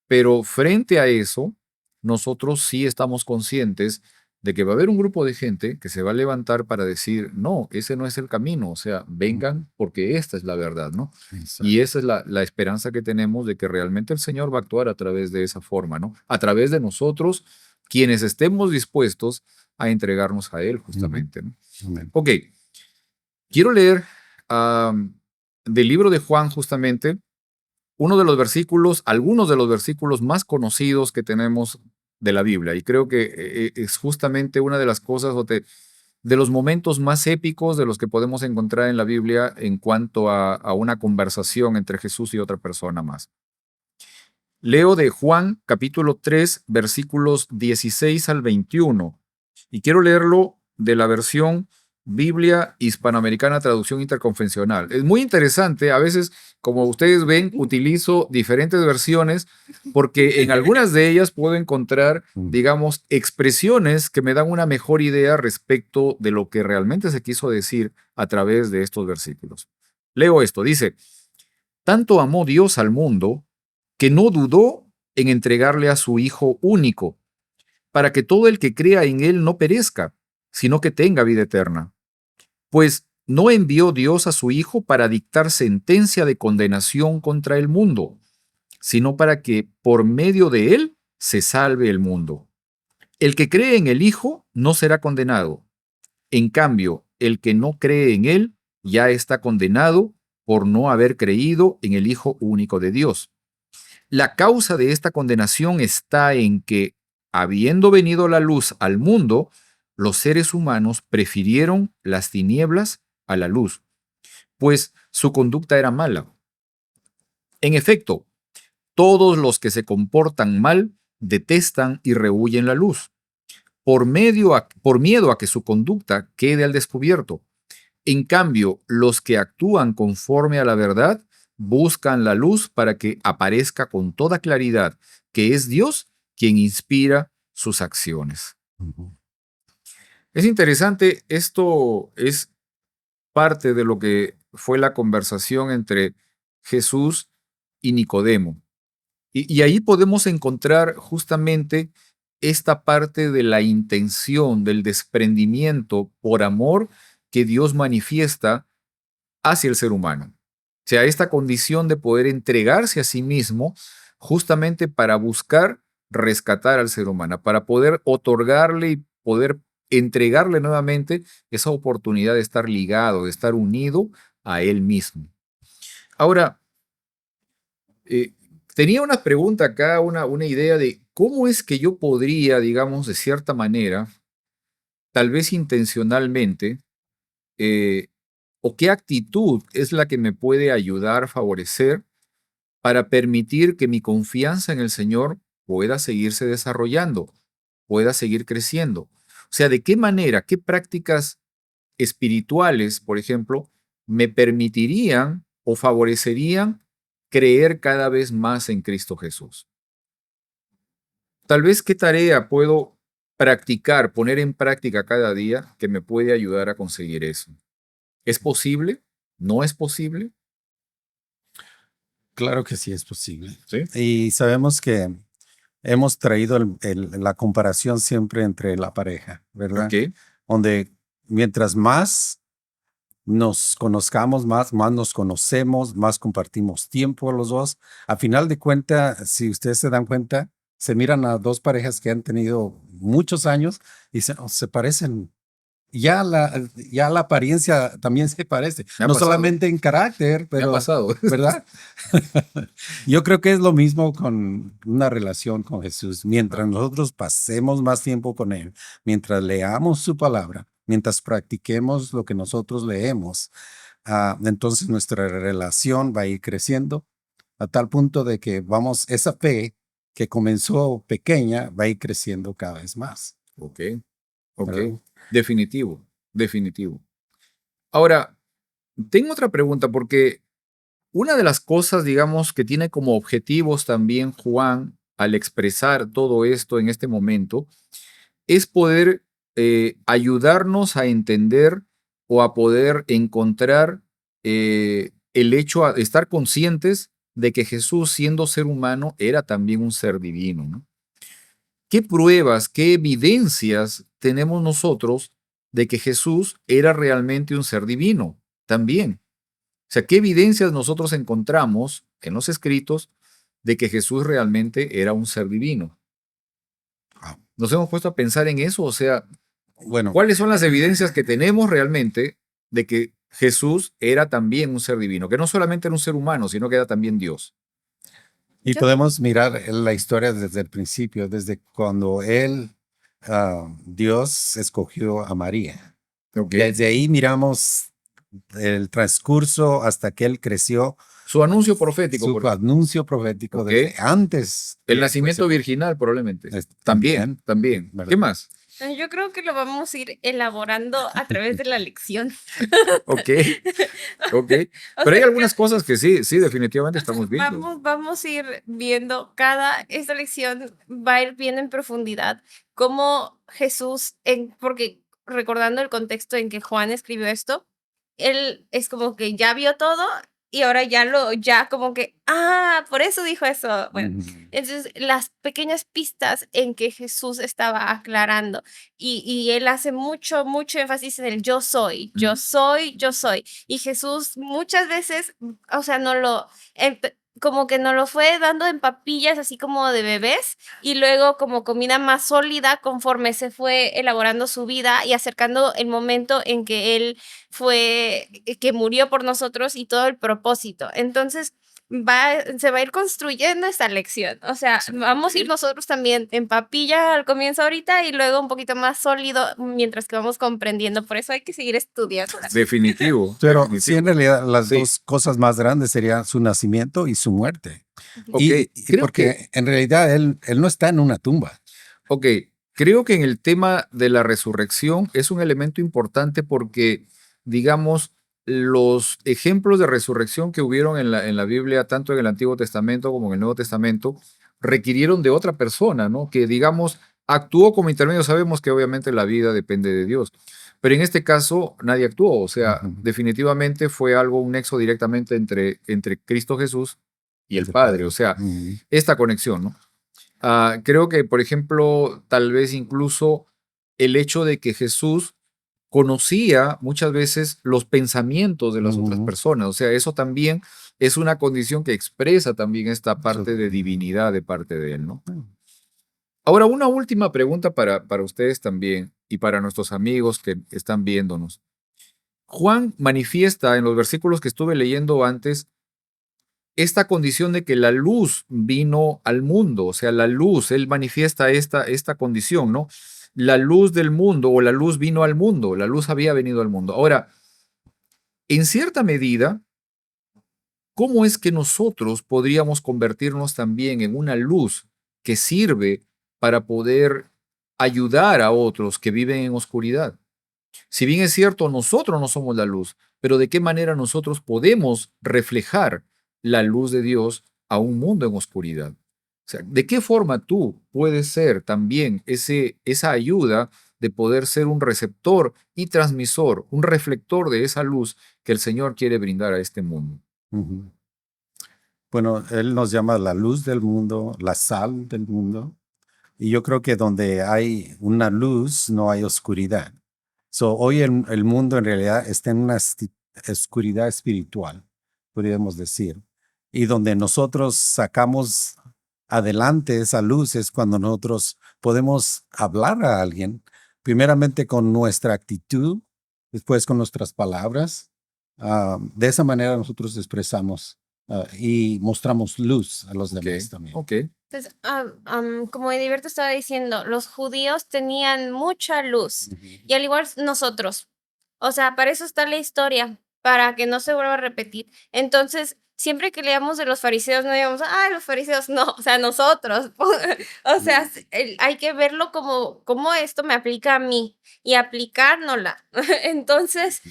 Pero frente a eso, nosotros sí estamos conscientes de que va a haber un grupo de gente que se va a levantar para decir, no, ese no es el camino, o sea, vengan porque esta es la verdad, ¿no? Exacto. Y esa es la esperanza que tenemos de que realmente el Señor va a actuar a través de esa forma, ¿no? A través de nosotros, quienes estemos dispuestos a entregarnos a Él, justamente, ¿no? Amén. Ok, quiero leer del libro de Juan, justamente, uno de los versículos, algunos de los versículos más conocidos que tenemos de la Biblia. Y creo que es justamente una de las cosas de los momentos más épicos de los que podemos encontrar en la Biblia en cuanto a una conversación entre Jesús y otra persona más. Leo de Juan capítulo 3, versículos 16 al 21. Y quiero leerlo de la versión Biblia Hispanoamericana Traducción Interconfesional. Es muy interesante. A veces, como ustedes ven, utilizo diferentes versiones porque en algunas de ellas puedo encontrar, digamos, expresiones que me dan una mejor idea respecto de lo que realmente se quiso decir a través de estos versículos. Leo esto. Dice, tanto amó Dios al mundo que no dudó en entregarle a su Hijo único, para que todo el que crea en Él no perezca, sino que tenga vida eterna. Pues no envió Dios a su Hijo para dictar sentencia de condenación contra el mundo, sino para que por medio de Él se salve el mundo. El que cree en el Hijo no será condenado. En cambio, el que no cree en Él ya está condenado por no haber creído en el Hijo único de Dios. La causa de esta condenación está en que, habiendo venido la luz al mundo, los seres humanos prefirieron las tinieblas a la luz, pues su conducta era mala. En efecto, todos los que se comportan mal detestan y rehúyen la luz, por miedo a que su conducta quede al descubierto. En cambio, los que actúan conforme a la verdad buscan la luz para que aparezca con toda claridad que es Dios quien inspira sus acciones. Es interesante, esto es parte de lo que fue la conversación entre Jesús y Nicodemo. Y ahí podemos encontrar justamente esta parte de la intención, del desprendimiento por amor que Dios manifiesta hacia el ser humano. O sea, esta condición de poder entregarse a sí mismo justamente para buscar rescatar al ser humano, para poder otorgarle y poder entregarle nuevamente esa oportunidad de estar ligado, de estar unido a él mismo. Ahora, tenía una pregunta acá, una idea de cómo es que yo podría, digamos, de cierta manera, tal vez intencionalmente, o qué actitud es la que me puede ayudar, favorecer, para permitir que mi confianza en el Señor pueda seguirse desarrollando, pueda seguir creciendo. O sea, ¿de qué manera, qué prácticas espirituales, por ejemplo, me permitirían o favorecerían creer cada vez más en Cristo Jesús? Tal vez qué tarea puedo practicar, poner en práctica cada día que me puede ayudar a conseguir eso. ¿Es posible? ¿No es posible? Claro que sí es posible. ¿Sí? Y sabemos que hemos traído la comparación siempre entre la pareja, ¿verdad? Ok. Donde mientras más nos conozcamos, más nos conocemos, más compartimos tiempo los dos. A final de cuentas, si ustedes se dan cuenta, se miran a dos parejas que han tenido muchos años y se parecen. Ya la apariencia también se parece, Me ha no pasado. solamente en carácter, Me ha pero, pasado. ¿verdad? Yo creo que es lo mismo con una relación con Jesús. Mientras nosotros pasemos más tiempo con Él, mientras leamos su palabra, mientras practiquemos lo que nosotros leemos, entonces nuestra relación va a ir creciendo a tal punto de que esa fe que comenzó pequeña va a ir creciendo cada vez más, Ok, ok. ¿verdad? Definitivo, definitivo. Ahora, tengo otra pregunta porque una de las cosas, digamos, que tiene como objetivos también Juan al expresar todo esto en este momento es poder ayudarnos a entender o a poder encontrar el hecho de estar conscientes de que Jesús, siendo ser humano, era también un ser divino, ¿no? ¿Qué pruebas, qué evidencias tenemos nosotros de que Jesús era realmente un ser divino también? O sea, ¿qué evidencias nosotros encontramos en los escritos de que Jesús realmente era un ser divino? ¿Nos hemos puesto a pensar en eso? O sea, Bueno, ¿cuáles son las evidencias que tenemos realmente de que Jesús era también un ser divino? Que no solamente era un ser humano, sino que era también Dios. y Yo, podemos mirar la historia desde el principio, desde cuando Dios escogió a María. Ok. Desde ahí miramos el transcurso hasta que él creció, Su anuncio profético, su anuncio profético ok. desde antes. El nacimiento virginal, probablemente. También, También, también. ¿verdad? ¿Qué más? yo creo que lo vamos a ir elaborando a través de la lección. Ok, ok. O Pero hay sea, algunas cosas que sí, sí, definitivamente estamos viendo. vamos a ir viendo esta lección va a ir viendo en profundidad cómo Jesús, porque recordando el contexto en que Juan escribió esto, él es como que ya vio todo y ahora ya como que, por eso dijo eso. Bueno, Ujú. entonces las pequeñas pistas en que Jesús estaba aclarando y él hace mucho, mucho énfasis en el yo soy, yo soy, yo soy. Y Jesús muchas veces, o sea, no lo como que nos lo fue dando en papillas, así como de bebés, y luego como comida más sólida conforme se fue elaborando su vida y acercando el momento en que él que murió por nosotros y todo el propósito. Entonces, se va a ir construyendo esta lección. O sea, vamos a ir nosotros también en papilla al comienzo ahorita y luego un poquito más sólido mientras que vamos comprendiendo. Por eso hay que seguir estudiando. Definitivo. Pero Definitivo. sí, en realidad las Sí. dos cosas más grandes serían su nacimiento y su muerte. Ok, Y creo porque en realidad él no está en una tumba. Ok, creo que en el tema de la resurrección es un elemento importante porque, digamos, los ejemplos de resurrección que hubieron en la Biblia, tanto en el Antiguo Testamento como en el Nuevo Testamento, requirieron de otra persona, ¿no? Que, digamos, actuó como intermedio. Sabemos que obviamente la vida depende de Dios, pero en este caso nadie actuó. O sea, Ujú. definitivamente fue algo, un nexo directamente entre Cristo Jesús y el Padre. O sea, Ujú. esta conexión, ¿no? Creo que, por ejemplo, tal vez incluso el hecho de que Jesús conocía muchas veces los pensamientos de las otras Ujú. personas. O sea, eso también es una condición que expresa también esta parte de Eso- divinidad de parte de él, ¿no? Ahora, una última pregunta para ustedes también y para nuestros amigos que están viéndonos. Juan manifiesta en los versículos que estuve leyendo antes esta condición de que la luz vino al mundo, o sea, la luz, él manifiesta esta condición, ¿no? La luz del mundo o la luz vino al mundo, la luz había venido al mundo. Ahora, en cierta medida, ¿cómo es que nosotros podríamos convertirnos también en una luz que sirve para poder ayudar a otros que viven en oscuridad? Si bien es cierto, nosotros no somos la luz, pero ¿de qué manera nosotros podemos reflejar la luz de Dios a un mundo en oscuridad? O sea, ¿de qué forma tú puedes ser también esa ayuda de poder ser un receptor y transmisor, un reflector de esa luz que el Señor quiere brindar a este mundo? Ujú. Bueno, Él nos llama la luz del mundo, la sal del mundo. Y yo creo que donde hay una luz, no hay oscuridad. So, hoy el mundo en realidad está en una oscuridad espiritual, podríamos decir. Y donde nosotros sacamos adelante esa luz es cuando nosotros podemos hablar a alguien, primeramente con nuestra actitud, después con nuestras palabras. De esa manera nosotros expresamos y mostramos luz a los Ok, demás también. ok. Entonces, como Heriberto estaba diciendo, los judíos tenían mucha luz y al igual nosotros. O sea, para eso está la historia, para que no se vuelva a repetir. Entonces, siempre que leamos de los fariseos, no digamos, los fariseos, no, o sea, nosotros. O sea, hay que verlo como esto me aplica a mí y aplicárnosla. Entonces,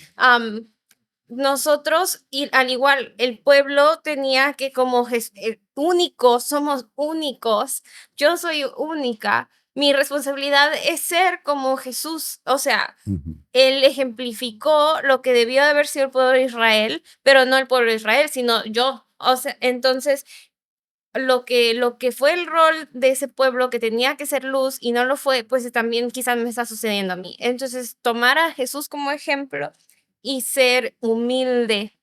nosotros, y al igual, el pueblo tenía que como únicos, somos únicos, yo soy única, mi responsabilidad es ser como Jesús, o sea, Ujú. él ejemplificó lo que debió de haber sido el pueblo de Israel, pero no el pueblo de Israel, sino yo, o sea, entonces lo que fue el rol de ese pueblo que tenía que ser luz y no lo fue, pues también quizás me está sucediendo a mí. Entonces, tomar a Jesús como ejemplo y ser humilde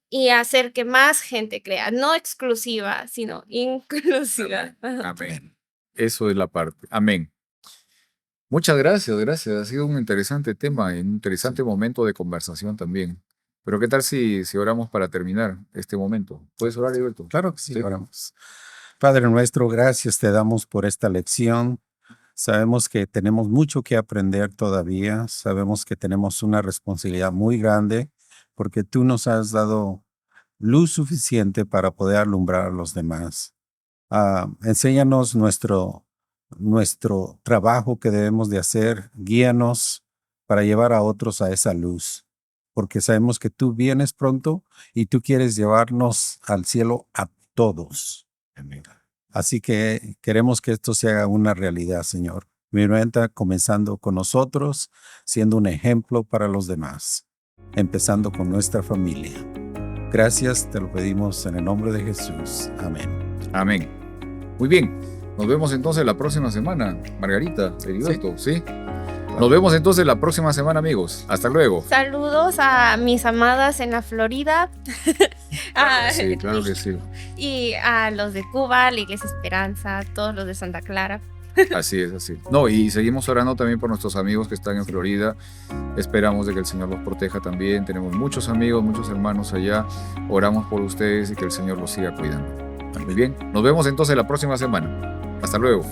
y hacer que más gente crea, no exclusiva, sino inclusiva. Ajá. Amén. Eso es la parte. Amén. Muchas gracias, gracias. Ha sido un interesante tema y un interesante momento de conversación también. Pero ¿qué tal si oramos para terminar este momento? ¿Puedes orar, Alberto? Claro que sí, Sí. oramos. Padre nuestro, gracias te damos por esta lección. Sabemos que tenemos mucho que aprender todavía. Sabemos que tenemos una responsabilidad muy grande porque tú nos has dado luz suficiente para poder alumbrar a los demás. Enséñanos nuestro trabajo que debemos de hacer. Guíanos para llevar a otros a esa luz, porque sabemos que tú vienes pronto y tú quieres llevarnos al cielo a todos. Así que queremos que esto se haga una realidad, Señor. Primeramente, comenzando con nosotros, siendo un ejemplo para los demás, empezando con nuestra familia. Gracias, te lo pedimos en el nombre de Jesús. Amén. Amén. Muy bien. Nos vemos entonces la próxima semana. Margarita, Heriberto, ¿sí? Nos vemos entonces la próxima semana, amigos. Hasta luego. Saludos a mis amadas en la Florida. Sí, claro que sí. Y a los de Cuba, la Iglesia Esperanza, todos los de Santa Clara. Así es, así. No, y seguimos orando también por nuestros amigos que están en Florida. Esperamos de que el Señor los proteja también. Tenemos muchos amigos, muchos hermanos allá. Oramos por ustedes y que el Señor los siga cuidando. Muy bien. Nos vemos entonces la próxima semana. Hasta luego.